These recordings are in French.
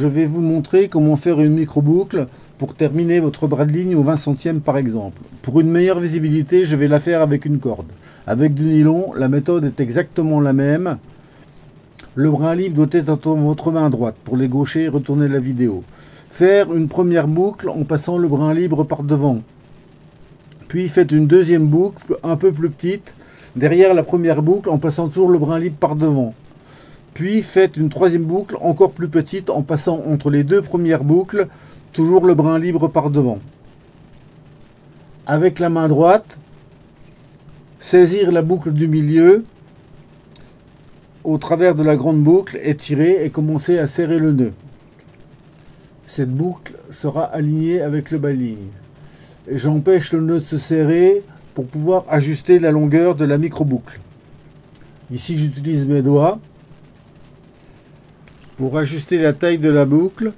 je vais vous montrer comment faire une micro-boucle pour terminer votre bras de ligne au 20 centième par exemple. Pour une meilleure visibilité, je vais la faire avec une corde. Avec du nylon, la méthode est exactement la même. Le brin libre doit être dans votre main droite. Pour les gauchers, retournez la vidéo. Faire une première boucle en passant le brin libre par devant. Puis faites une deuxième boucle un peu plus petite derrière la première boucle en passant toujours le brin libre par devant. Puis faites une troisième boucle encore plus petite en passant entre les deux premières boucles toujours le brin libre par devant. Avec la main droite, saisir la boucle du milieu au travers de la grande boucle et tirer et commencer à serrer le nœud. Cette boucle sera alignée avec le bas de ligne. J'empêche le nœud de se serrer pour pouvoir ajuster la longueur de la micro-boucle. Ici, j'utilise mes doigts. Pour ajuster la taille de la boucle,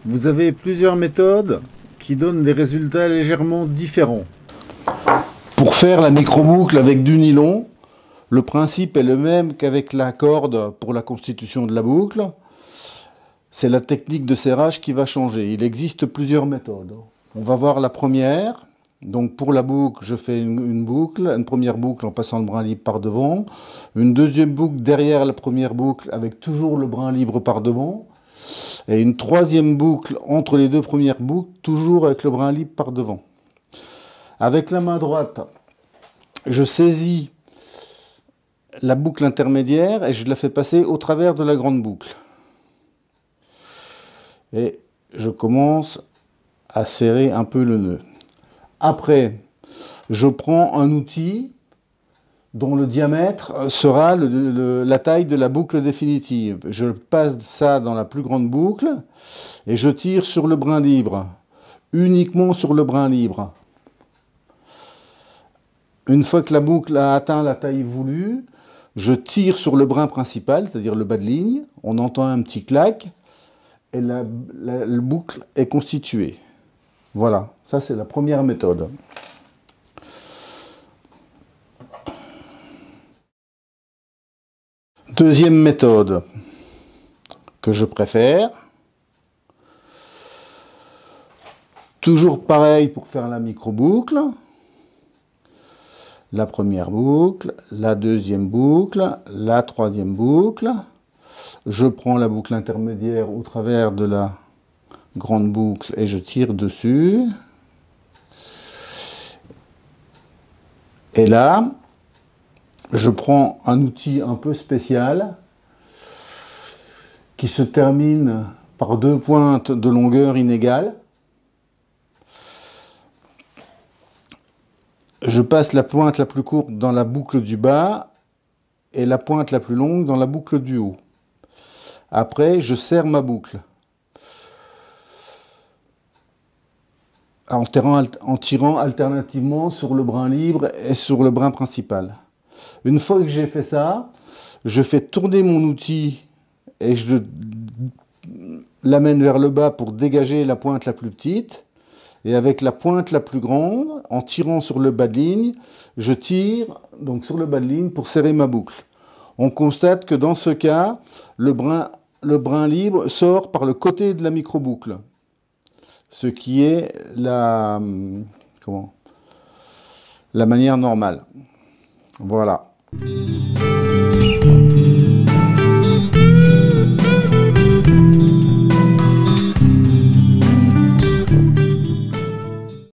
vous avez plusieurs méthodes qui donnent des résultats légèrement différents. Pour faire la micro-boucle avec du nylon, le principe est le même qu'avec la corde pour la constitution de la boucle. C'est la technique de serrage qui va changer. Il existe plusieurs méthodes. On va voir la première. Donc pour la boucle, je fais une boucle, une première boucle en passant le brin libre par devant, une deuxième boucle derrière la première boucle avec toujours le brin libre par devant, et une troisième boucle entre les deux premières boucles, toujours avec le brin libre par devant. Avec la main droite, je saisis la boucle intermédiaire et je la fais passer au travers de la grande boucle. Et je commence à serrer un peu le nœud. Après, je prends un outil dont le diamètre sera la taille de la boucle définitive. Je passe ça dans la plus grande boucle et je tire sur le brin libre, uniquement sur le brin libre. Une fois que la boucle a atteint la taille voulue, je tire sur le brin principal, c'est-à-dire le bas de ligne, on entend un petit clac et la boucle est constituée. Voilà, ça c'est la première méthode. Deuxième méthode que je préfère. Toujours pareil pour faire la micro-boucle. La première boucle, la deuxième boucle, la troisième boucle. Je prends la boucle intermédiaire au travers de la grande boucle et je tire dessus. Et là, je prends un outil un peu spécial qui se termine par deux pointes de longueur inégale. Je passe la pointe la plus courte dans la boucle du bas et la pointe la plus longue dans la boucle du haut. Après, je serre ma boucle en tirant alternativement sur le brin libre et sur le brin principal. Une fois que j'ai fait ça, je fais tourner mon outil et je l'amène vers le bas pour dégager la pointe la plus petite. Et avec la pointe la plus grande, en tirant sur le bas de ligne, je tire donc sur le bas de ligne pour serrer ma boucle. On constate que dans ce cas, le brin libre sort par le côté de la micro-boucle. Ce qui est la manière normale. Voilà.